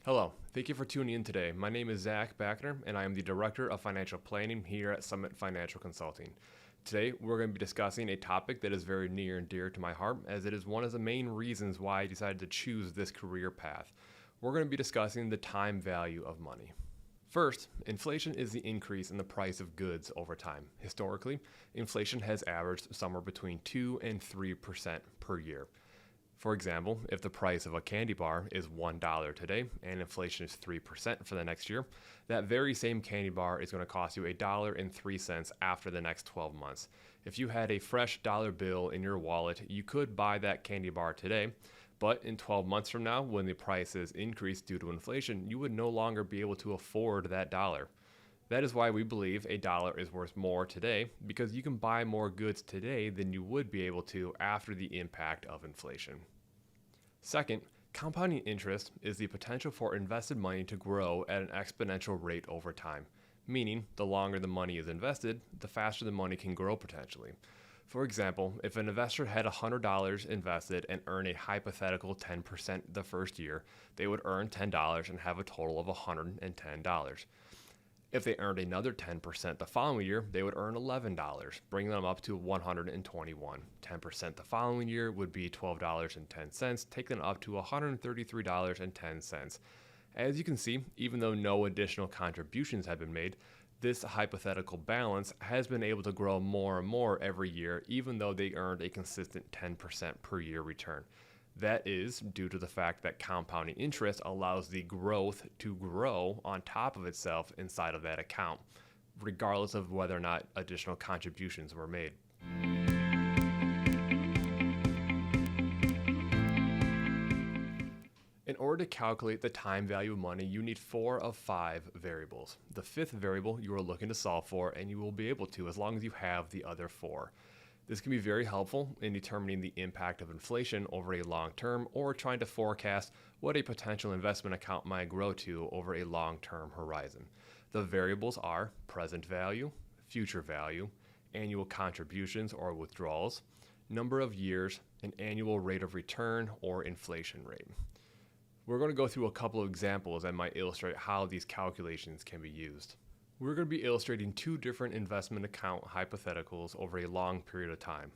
Hello, thank you for tuning in today. My name is Bachner, and I am the Director of Financial Planning here at Summit Financial Consulting. Today, we're going to be discussing a topic that is very near and dear to my heart, as it is one of the main reasons why I decided to choose this career path. We're going to be discussing the time value of money. First, inflation is the increase in the price of goods over time. Historically, inflation has averaged somewhere between 2 and 3% per year. For example, if the price of a candy bar is $1 today and inflation is 3% for the next year, that very same candy bar is going to cost you $1.03 after the next 12 months. If you had a fresh dollar bill in your wallet, you could buy that candy bar today, but in 12 months from now, when the prices increase due to inflation, you would no longer be able to afford that dollar. That is why we believe a dollar is worth more today, because you can buy more goods today than you would be able to after the impact of inflation. Second, compounding interest is the potential for invested money to grow at an exponential rate over time, meaning the longer the money is invested, the faster the money can grow potentially. For example, if an investor had $100 invested and earned a hypothetical 10% the first year, they would earn $10 and have a total of $110. If they earned another 10% the following year, they would earn $11, bringing them up to $121. 10% the following year would be $12.10, taking them up to $133.10. As you can see, even though no additional contributions have been made, this hypothetical balance has been able to grow more and more every year, even though they earned a consistent 10% per year return. That is due to the fact that compounding interest allows the growth to grow on top of itself inside of that account, regardless of whether or not additional contributions were made. In order to calculate the time value of money, you need 4 of 5 variables. The 5th variable you are looking to solve for, and you will be able to as long as you have the other 4. This can be very helpful in determining the impact of inflation over a long term or trying to forecast what a potential investment account might grow to over a long-term horizon. The variables are present value, future value, annual contributions or withdrawals, number of years, and annual rate of return or inflation rate. We're going to go through a couple of examples that might illustrate how these calculations can be used. We're going to be illustrating 2 different investment account hypotheticals over a long period of time.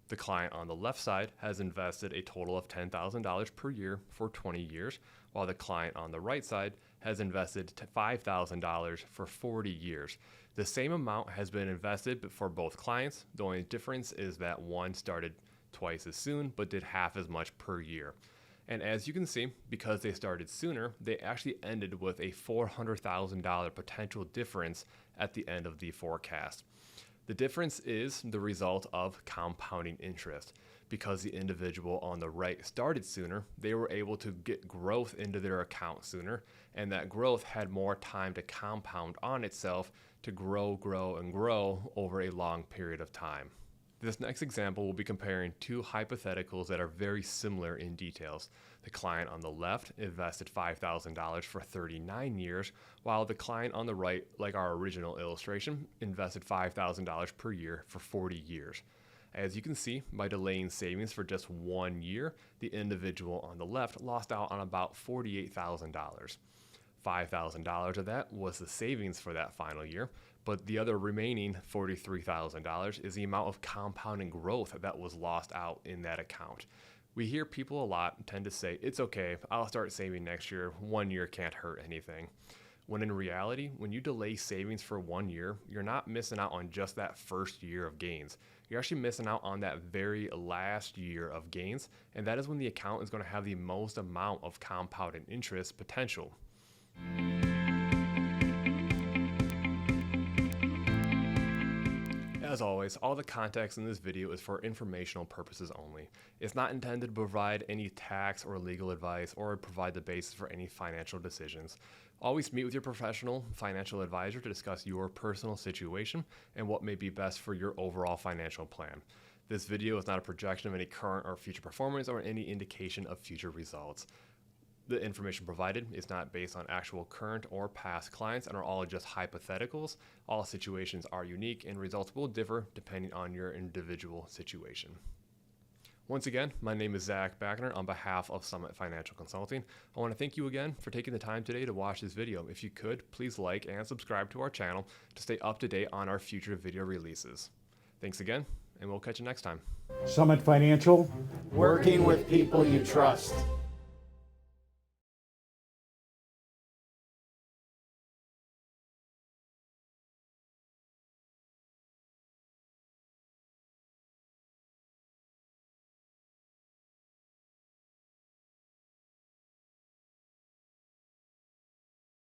The client on the left side has invested a total of $10,000 per year for 20 years, while the client on the right side has invested $5,000 for 40 years. The same amount has been invested for both clients. The only difference is that one started twice as soon but did half as much per year. And as you can see, because they started sooner, they actually ended with a $400,000 potential difference at the end of the forecast. The difference is the result of compounding interest. Because the individual on the right started sooner, they were able to get growth into their account sooner, and that growth had more time to compound on itself to grow over a long period of time. This next example will be comparing 2 hypotheticals that are very similar in details. The client on the left invested $5,000 for 39 years, while the client on the right, like our original illustration, invested $5,000 per year for 40 years. As you can see, by delaying savings for just 1 year, the individual on the left lost out on about $48,000. $5,000 of that was the savings for that final year, but the other remaining $43,000 is the amount of compounding growth that was lost out in that account. We hear people a lot tend to say, it's okay, I'll start saving next year, 1 year can't hurt anything. When in reality, when you delay savings for 1 year, you're not missing out on just that first year of gains. You're actually missing out on that very last year of gains, and that is when the account is going to have the most amount of compounded interest potential. As always, all the context in this video is for informational purposes only. It's not intended to provide any tax or legal advice or provide the basis for any financial decisions. Always meet with your professional financial advisor to discuss your personal situation and what may be best for your overall financial plan. This video is not a projection of any current or future performance or any indication of future results. The information provided is not based on actual current or past clients and are all just hypotheticals. All situations are unique and results will differ depending on your individual situation. Once again, my name is Zach Bachner on behalf of Summit Financial Consulting. I want to thank you again for taking the time today to watch this video. If you could, please like and subscribe to our channel to stay up to date on our future video releases. Thanks again, and we'll catch you next time. Summit Financial. Working with people you trust.